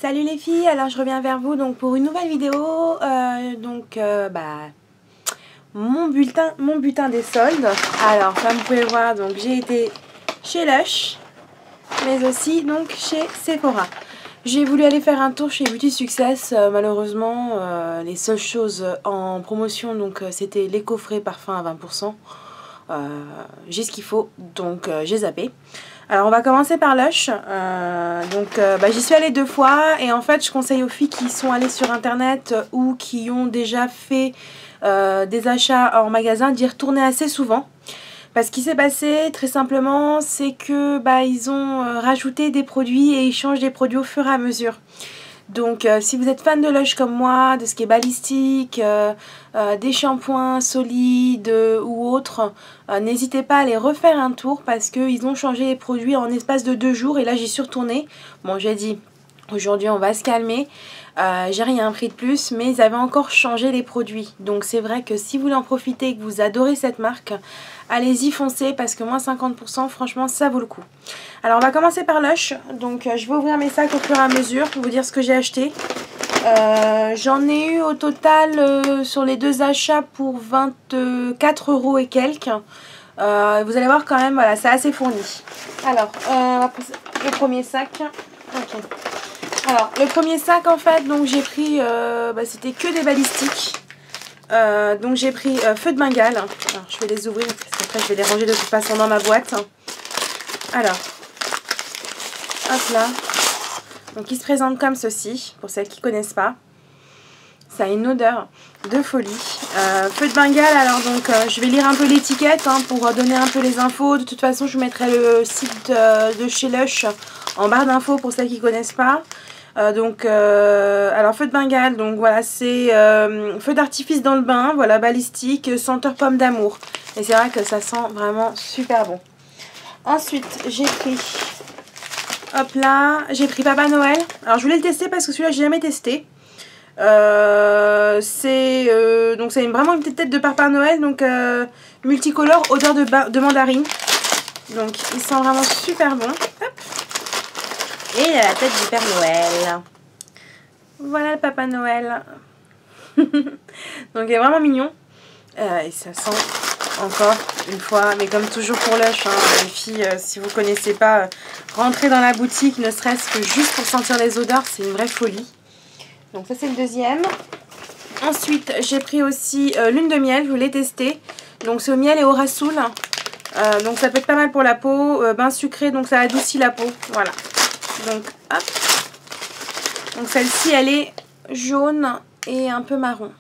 Salut les filles, alors je reviens vers vous donc pour une nouvelle vidéo, mon butin des soldes. Alors comme vous pouvez le voir, donc j'ai été chez Lush, mais aussi donc chez Sephora. J'ai voulu aller faire un tour chez Beauty Success, malheureusement les seules choses en promotion donc c'était les coffrets parfums à 20%. J'ai ce qu'il faut, donc j'ai zappé. Alors on va commencer par Lush. J'y suis allée 2 fois et en fait je conseille aux filles qui sont allées sur internet ou qui ont déjà fait des achats en magasin d'y retourner assez souvent. Parce qu'il s'est passé très simplement, c'est que ils ont rajouté des produits et ils changent des produits au fur et à mesure. Donc si vous êtes fan de Lush comme moi, de ce qui est balistique, des shampoings solides ou autres, n'hésitez pas à aller refaire un tour parce qu'ils ont changé les produits en espace de 2 jours et là j'y suis retournée. Bon, j'ai dit aujourd'hui on va se calmer, j'ai rien pris de plus, mais ils avaient encore changé les produits. Donc c'est vrai que si vous voulez en profiter et que vous adorez cette marque, allez-y, foncez parce que moins 50%, franchement ça vaut le coup. Alors on va commencer par Lush, donc je vais ouvrir mes sacs au fur et à mesure pour vous dire ce que j'ai acheté. J'en ai eu au total sur les 2 achats pour 24 € et quelques. Vous allez voir quand même, voilà, c'est assez fourni. Alors, on va passer le premier sac. Ok. Alors, le premier sac en fait, donc j'ai pris, c'était que des balistiques. Donc j'ai pris Feu de Bengale. Alors, je vais les ouvrir parce qu'après je vais les ranger de toute façon dans ma boîte. Alors, hop là. Donc il se présente comme ceci, pour celles qui ne connaissent pas. Ça a une odeur de folie. Feu de Bengale, alors donc je vais lire un peu l'étiquette pour donner un peu les infos. De toute façon je vous mettrai le site de chez Lush en barre d'infos pour celles qui ne connaissent pas. Alors Feu de Bengale, donc voilà, c'est feu d'artifice dans le bain, voilà, balistique, senteur pomme d'amour. Et c'est vrai que ça sent vraiment super bon. Ensuite j'ai pris... Hop là, j'ai pris Papa Noël. Alors je voulais le tester parce que celui-là j'ai jamais testé. C'est vraiment une petite tête de Papa Noël, donc multicolore, odeur de mandarine. Donc il sent vraiment super bon. Hop. Et il y a la tête du Père Noël. Voilà le Papa Noël. Donc il est vraiment mignon. Et ça sent encore une fois, mais comme toujours pour Lush, les filles, si vous connaissez pas, rentrez dans la boutique, ne serait-ce que juste pour sentir les odeurs, c'est une vraie folie. Donc ça c'est le deuxième. Ensuite j'ai pris aussi lune de miel, je voulais tester. Donc c'est au miel et au rassoul. Donc ça peut être pas mal pour la peau, bain sucré, donc ça adoucit la peau. Voilà. Donc hop. Donc celle-ci elle est jaune et un peu marron.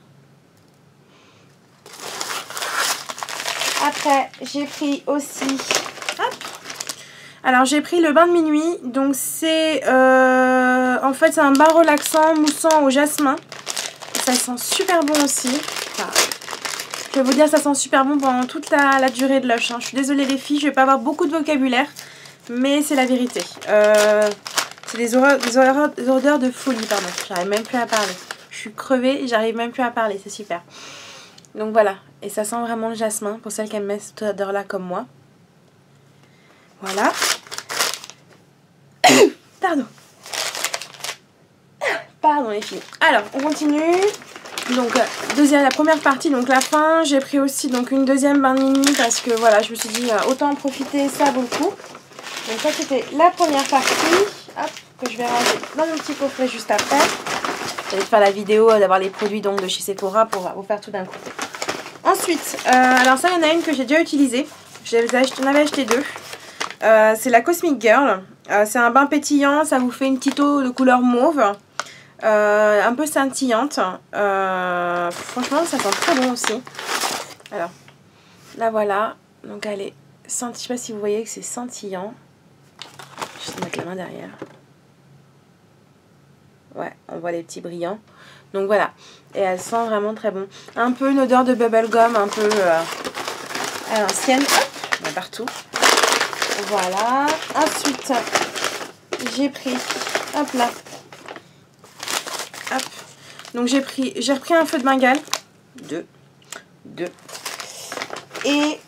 Après, j'ai pris aussi... Hop. Alors, j'ai pris le bain de minuit. Donc, c'est... en fait, c'est un bain relaxant, moussant au jasmin. Ça sent super bon aussi. Enfin, je vais vous dire, ça sent super bon pendant toute la durée de Lush. Je suis désolée les filles, je vais pas avoir beaucoup de vocabulaire. Mais c'est la vérité. C'est des odeurs de folie, pardon. J'arrive même plus à parler. Je suis crevée, j'arrive même plus à parler. C'est super. Donc voilà, et ça sent vraiment le jasmin pour celles qui aiment cette odeur là comme moi. Voilà. Pardon. Pardon les filles. Alors, on continue. Donc, la première partie, donc la fin. J'ai pris aussi donc une deuxième bain de minuit parce que voilà, je me suis dit autant en profiter, ça vaut le coup. Donc ça c'était la première partie. Hop, que je vais ranger dans mon petit coffret juste après. J'allais faire la vidéo d'avoir les produits donc de chez Sephora pour vous faire tout d'un coup. Ensuite, alors ça, il y en a une que j'ai déjà utilisée. J'en avais acheté 2. C'est la Cosmic Girl. C'est un bain pétillant. Ça vous fait une petite eau de couleur mauve. Un peu scintillante. Franchement, ça sent très bon aussi. Alors, là voilà. Donc elle est scintillante. Je sais pas si vous voyez que c'est scintillant. Je vais mettre la main derrière. Ouais, on voit les petits brillants. Donc voilà, et elle sent vraiment très bon. Un peu une odeur de bubblegum, un peu à l'ancienne. Hop, partout. Voilà. Ensuite, j'ai pris, hop là. Hop. Donc j'ai repris un Feu de Bengale. 2. Et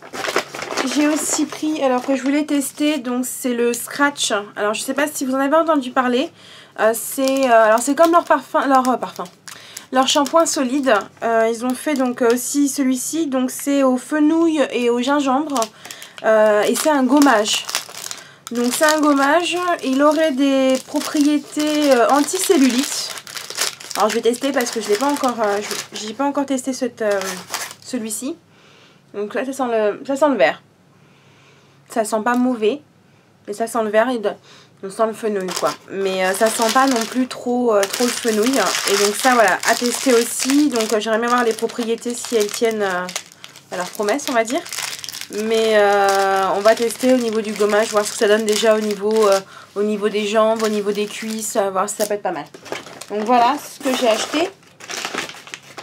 j'ai aussi pris, alors que je voulais tester, donc c'est le Scratch. Alors je sais pas si vous en avez entendu parler. Alors c'est comme leur shampoing solide. Ils ont fait donc aussi celui-ci, donc c'est au fenouil et au gingembre. Et c'est un gommage. Donc c'est un gommage, il aurait des propriétés anti-cellulite. Alors je vais tester parce que je n'ai pas encore testé celui-ci. Donc là ça sent le vert. Ça sent pas mauvais, mais ça sent le vert et on sent le fenouil quoi. Mais ça sent pas non plus trop le fenouil. Et donc ça voilà, à tester aussi. Donc j'aimerais bien voir les propriétés si elles tiennent à leur promesse on va dire. Mais on va tester au niveau du gommage, voir ce que ça donne déjà au niveau des jambes, au niveau des cuisses, voir si ça peut être pas mal. Donc voilà ce que j'ai acheté.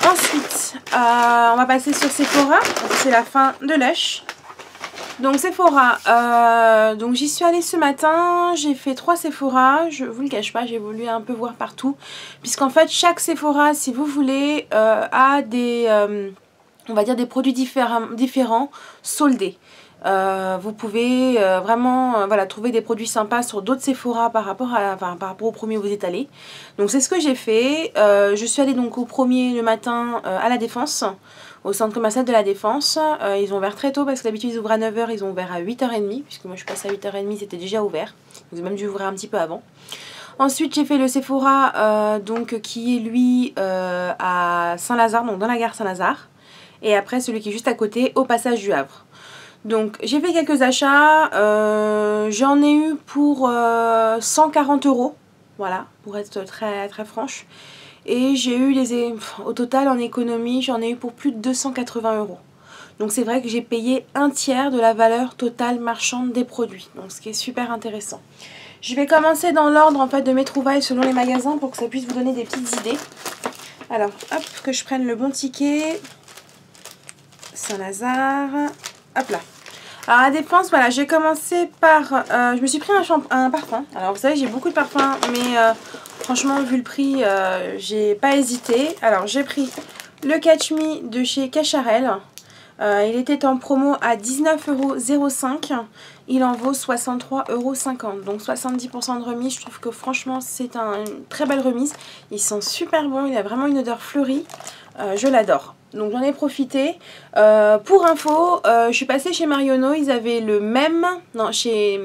Ensuite, on va passer sur Sephora. C'est la fin de Lush. Donc Sephora, donc j'y suis allée ce matin, j'ai fait 3 Sephora, je vous le cache pas, j'ai voulu un peu voir partout. Puisqu'en fait chaque Sephora, si vous voulez, a des... on va dire des produits différents soldés. Vous pouvez vraiment voilà, trouver des produits sympas sur d'autres Sephora par rapport au premier où vous êtes allé. Donc c'est ce que j'ai fait. Je suis allée donc au premier le matin à la Défense, au centre commercial de la Défense. Ils ont ouvert très tôt parce que d'habitude ils ouvrent à 9 h, ils ont ouvert à 8 h 30, puisque moi je suis passée à 8 h 30, c'était déjà ouvert. Ils ont même dû ouvrir un petit peu avant. Ensuite j'ai fait le Sephora donc, qui est lui à Saint-Lazare, donc dans la gare Saint-Lazare. Et après celui qui est juste à côté au passage du Havre. Donc j'ai fait quelques achats, j'en ai eu pour 140 €, voilà, pour être très franche. Et j'ai eu au total en économie, j'en ai eu pour plus de 280 €. Donc c'est vrai que j'ai payé un tiers de la valeur totale marchande des produits, donc ce qui est super intéressant. Je vais commencer dans l'ordre en fait de mes trouvailles selon les magasins pour que ça puisse vous donner des petites idées. Alors hop, que je prenne le bon ticket. Saint-Lazare, hop là. Alors à Défense, voilà, j'ai commencé par, je me suis pris un parfum. Alors vous savez, j'ai beaucoup de parfums, mais franchement, vu le prix, j'ai pas hésité. Alors j'ai pris le Catch Me de chez Cacharel. Il était en promo à 19,05 €. Il en vaut 63,50 €. Donc 70% de remise. Je trouve que franchement, c'est une très belle remise. Il sent super bon. Il a vraiment une odeur fleurie. Je l'adore. Donc j'en ai profité. Pour info, je suis passée chez Marionneau, ils avaient le même, non chez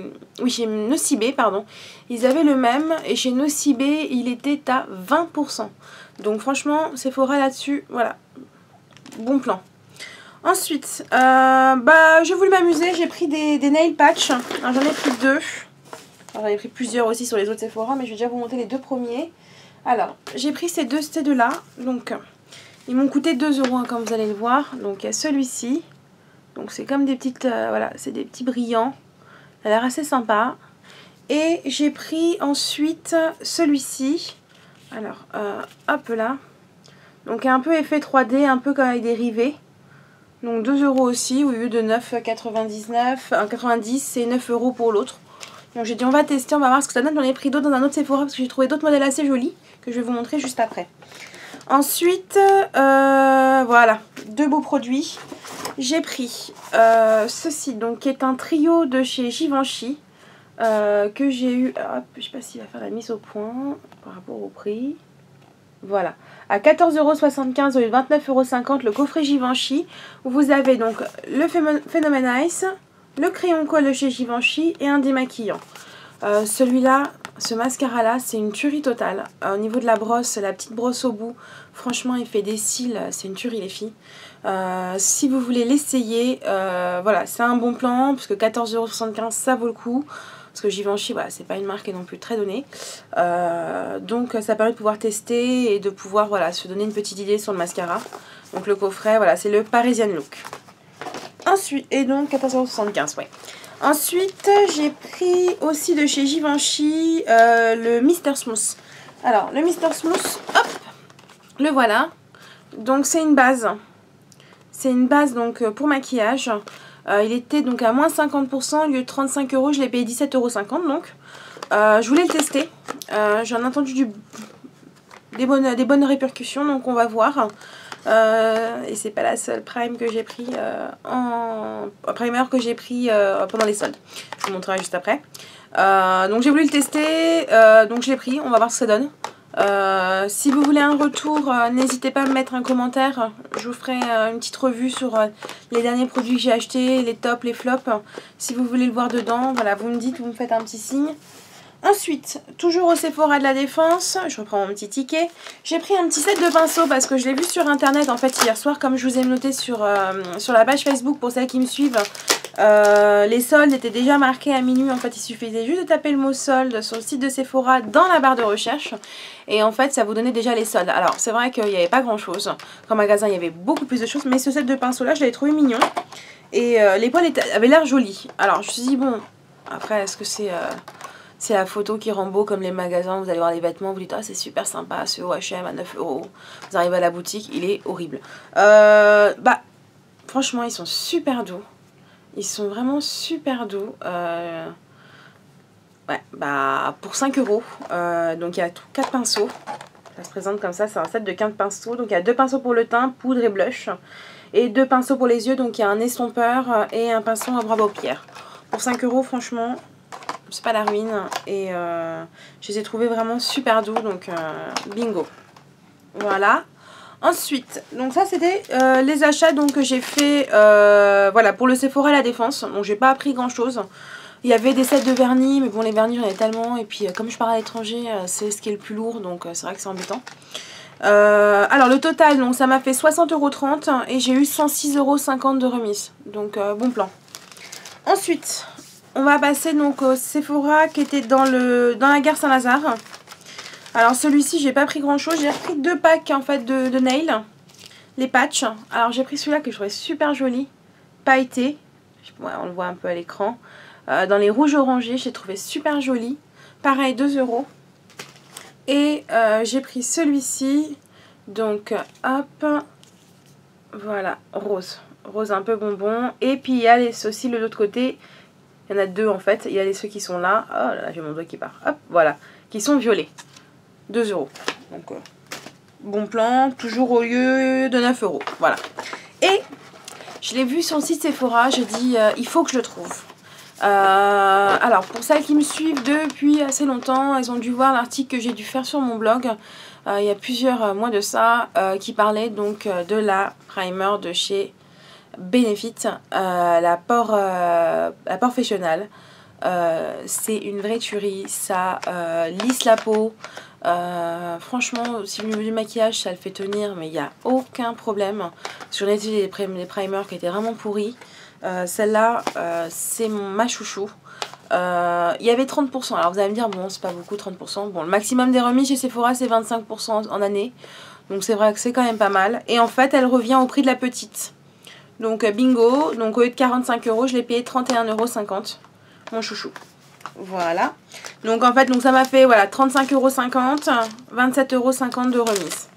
Nocibé pardon, ils avaient le même et chez Nocibé il était à 20%. Donc franchement Sephora là-dessus, voilà, bon plan. Ensuite, j'ai voulu m'amuser, j'ai pris des nail patch, j'en ai pris 2. J'en ai pris plusieurs aussi sur les autres Sephora, mais je vais déjà vous montrer les 2 premiers. Alors, j'ai pris ces deux là, donc... Ils m'ont coûté 2 € hein, comme vous allez le voir. Donc il y a celui-ci. Donc c'est comme des petites... voilà, c'est des petits brillants. Ça a l'air assez sympa. Et j'ai pris ensuite celui-ci. Alors, hop là. Donc un peu effet 3D, un peu comme avec des rivets. Donc 2 € aussi, au lieu de 9,99, 90, c'est 9 € pour l'autre. Donc j'ai dit on va tester, on va voir ce que ça donne. J'en ai pris d'autres dans un autre Sephora parce que j'ai trouvé d'autres modèles assez jolis que je vais vous montrer juste après. Ensuite, voilà, 2 beaux produits. J'ai pris ceci, donc qui est un trio de chez Givenchy que j'ai eu, hop, je sais pas s'il va faire la mise au point par rapport au prix. Voilà, à 14,75 € au lieu de 29,50 € le coffret Givenchy. Où vous avez donc le Phénomène Ice, le crayon colle de chez Givenchy et un démaquillant. Celui-là, ce mascara là, c'est une tuerie totale. Au niveau de la brosse, la petite brosse au bout, franchement il fait des cils, c'est une tuerie les filles. Si vous voulez l'essayer, voilà, c'est un bon plan, parce que 14,75 € ça vaut le coup. Parce que Givenchy, voilà, c'est pas une marque non plus très donnée. Donc ça permet de pouvoir tester et de pouvoir voilà, se donner une petite idée sur le mascara. Donc le coffret, voilà, c'est le Parisian Look. Ensuite, et donc 14,75 €, ouais. Ensuite, j'ai pris aussi de chez Givenchy le Mr Smooth. Alors, le Mr Smooth, hop, le voilà. Donc, c'est une base. C'est une base donc pour maquillage. Il était donc à moins 50%, au lieu de 35 €, je l'ai payé 17,50 € donc. Je voulais le tester. J'en ai entendu des bonnes répercussions, donc on va voir. Et c'est pas la seule prime que j'ai pris primer que j'ai pris pendant les soldes. Je vous montrerai juste après. Donc j'ai voulu le tester, donc je l'ai pris, on va voir ce que ça donne. Si vous voulez un retour, n'hésitez pas à me mettre un commentaire. Je vous ferai une petite revue sur les derniers produits que j'ai achetés, les tops, les flops. Si vous voulez le voir dedans, voilà, vous me dites, vous me faites un petit signe. Ensuite, toujours au Sephora de la Défense, je reprends mon petit ticket. J'ai pris un petit set de pinceaux parce que je l'ai vu sur internet en fait hier soir, comme je vous ai noté sur la page Facebook pour celles qui me suivent. Les soldes étaient déjà marqués à minuit, en fait il suffisait juste de taper le mot solde sur le site de Sephora dans la barre de recherche et en fait ça vous donnait déjà les soldes. Alors c'est vrai qu'il n'y avait pas grand chose, qu'en magasin il y avait beaucoup plus de choses, mais ce set de pinceaux là je l'avais trouvé mignon et les poils avaient l'air jolis. Alors je me suis dit bon, après est-ce que c'est la photo qui rend beau comme les magasins, vous allez voir les vêtements, vous dites ah c'est super sympa ce H&M à 9 €, vous arrivez à la boutique, il est horrible. Bah franchement ils sont super doux. Ils sont vraiment super doux. Ouais, bah pour 5 €. Donc il y a 4 pinceaux. Ça se présente comme ça, c'est un set de 15 pinceaux. Donc il y a 2 pinceaux pour le teint, poudre et blush. Et 2 pinceaux pour les yeux. Donc il y a un estompeur et un pinceau à bras paupières. Pour 5 €, franchement, c'est pas la ruine. Et je les ai trouvés vraiment super doux. Donc bingo. Voilà. Ensuite, donc ça c'était les achats donc, que j'ai fait voilà, pour le Sephora à la Défense. Donc j'ai pas appris grand chose. Il y avait des sets de vernis, mais bon les vernis j'en ai tellement. Et puis comme je pars à l'étranger, c'est ce qui est le plus lourd, donc c'est vrai que c'est embêtant. Alors le total, donc ça m'a fait 60,30 € et j'ai eu 106,50 € de remise. Donc bon plan. Ensuite, on va passer donc au Sephora qui était dans la gare Saint-Lazare. Alors celui-ci j'ai pas pris grand chose, j'ai repris 2 packs en fait de nails, les patchs. Alors j'ai pris celui-là que je trouvais super joli, pailleté, ouais, on le voit un peu à l'écran, dans les rouges orangés, j'ai trouvé super joli, pareil 2 €. Et j'ai pris celui-ci, donc hop, voilà, rose un peu bonbon. Et puis il y a aussi de l'autre côté, il y en a 2 en fait, il y a ceux qui sont là, oh là là j'ai mon doigt qui part, hop, voilà, qui sont violets. 2 €. Donc bon plan, toujours au lieu de 9 €. Voilà. Et je l'ai vu sur le site Sephora, j'ai dit il faut que je le trouve. Alors pour celles qui me suivent depuis assez longtemps, elles ont dû voir l'article que j'ai dû faire sur mon blog il y a plusieurs mois de ça, qui parlait donc de la primer de chez Benefit, la Porefessional. C'est une vraie tuerie, ça lisse la peau. Franchement, si au niveau du maquillage ça le fait tenir, mais il n'y a aucun problème. Sur les primers qui étaient vraiment pourris, celle-là c'est ma chouchou. Il y avait 30%, alors vous allez me dire bon c'est pas beaucoup 30%, bon le maximum des remises chez Sephora c'est 25% en année, donc c'est vrai que c'est quand même pas mal. Et en fait elle revient au prix de la petite, donc bingo, donc au lieu de 45 € je l'ai payé 31,50 €, mon chouchou. Voilà, donc en fait donc ça m'a fait voilà 35,50 €, 27,50 € de remise.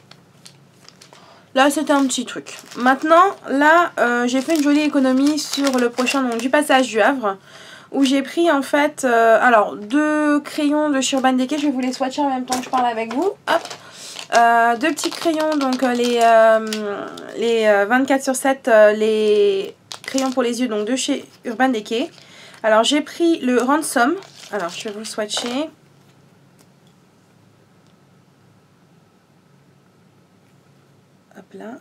Là c'était un petit truc. Maintenant là j'ai fait une jolie économie sur le prochain, donc du Passage du Havre, où j'ai pris en fait alors 2 crayons de chez Urban Decay. Je vais vous les swatcher en même temps que je parle avec vous. Hop, 2 petits crayons, donc les 24/7, les crayons pour les yeux, donc de chez Urban Decay. Alors j'ai pris le Ransom, alors je vais vous le swatcher. Hop là.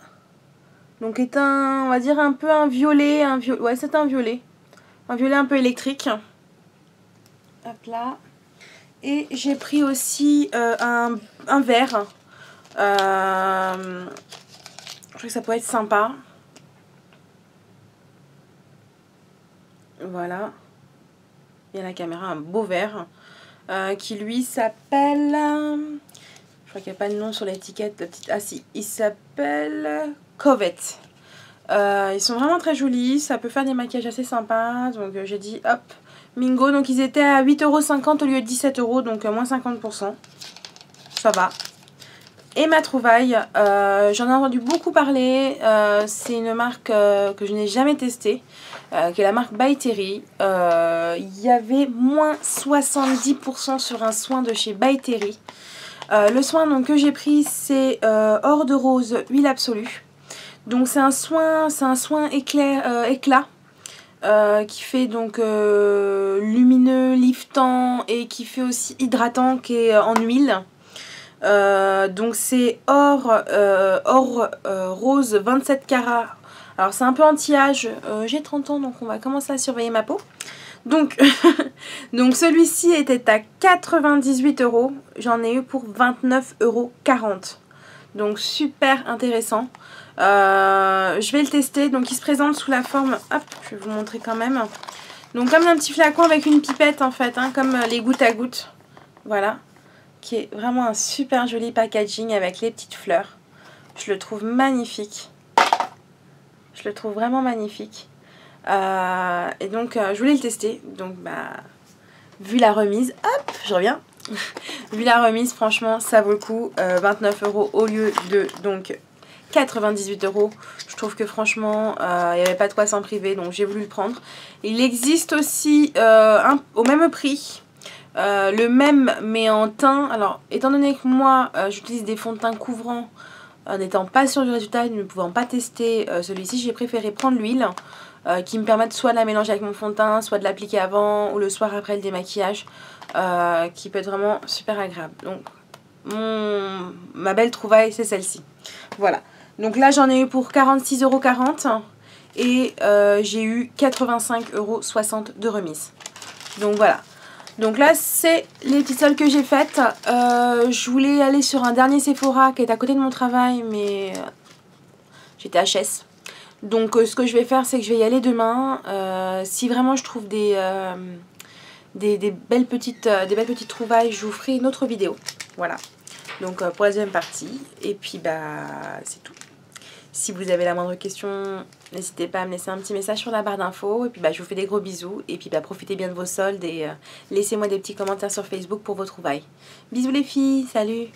Donc est on va dire un peu un violet, ouais c'est un violet un peu électrique. Hop là. Et j'ai pris aussi un vert. Je trouve que ça pourrait être sympa. Voilà. Il y a la caméra, un beau vert. Qui lui s'appelle... je crois qu'il n'y a pas de nom sur l'étiquette. Ah si, il s'appelle Covette. Ils sont vraiment très jolis. Ça peut faire des maquillages assez sympas. Donc j'ai dit hop, Mingo. Donc ils étaient à 8,50 € au lieu de 17 €. Donc moins 50%. Ça va. Et ma trouvaille, j'en ai entendu beaucoup parler, c'est une marque que je n'ai jamais testée, qui est la marque By Terry. Il y avait moins 70% sur un soin de chez By Terry. Le soin donc, que j'ai pris c'est Or de Rose Huile Absolue. Donc c'est un soin éclat qui fait donc lumineux, liftant et qui fait aussi hydratant, qui est en huile. Donc c'est or rose 27 carats. Alors c'est un peu anti-âge, j'ai 30 ans donc on va commencer à surveiller ma peau. Donc, donc celui-ci était à 98 €, j'en ai eu pour 29,40 €. Donc super intéressant. Je vais le tester, donc il se présente sous la forme, hop, je vais vous montrer quand même. Donc comme un petit flacon avec une pipette en fait, hein, comme les gouttes à gouttes. Voilà, qui est vraiment un super joli packaging avec les petites fleurs. Je le trouve magnifique. Je le trouve vraiment magnifique. Et donc je voulais le tester. Donc vu la remise, hop, je reviens. Vu la remise, franchement, ça vaut le coup. 29 € au lieu de donc 98 €. Je trouve que franchement, il n'y avait pas de quoi s'en priver, donc j'ai voulu le prendre. Il existe aussi au même prix. Le même mais en teint. Alors étant donné que moi j'utilise des fonds de teint couvrants, n'étant pas sûre du résultat et ne pouvant pas tester celui-ci, j'ai préféré prendre l'huile qui me permettent soit de la mélanger avec mon fond de teint, soit de l'appliquer avant ou le soir après le démaquillage, qui peut être vraiment super agréable. Donc ma belle trouvaille, c'est celle-ci. Voilà. Donc là j'en ai eu pour 46,40 € et j'ai eu 85,60 € de remise. Donc voilà. Donc là c'est les petites soldes que j'ai faites. Je voulais aller sur un dernier Sephora qui est à côté de mon travail, mais j'étais HS. Donc ce que je vais faire, c'est que je vais y aller demain. Si vraiment je trouve des belles petites trouvailles, je vous ferai une autre vidéo. Voilà. Donc pour la deuxième partie. Et puis c'est tout. Si vous avez la moindre question, n'hésitez pas à me laisser un petit message sur la barre d'infos. Et puis je vous fais des gros bisous. Et puis profitez bien de vos soldes et laissez-moi des petits commentaires sur Facebook pour vos trouvailles. Bisous les filles, salut!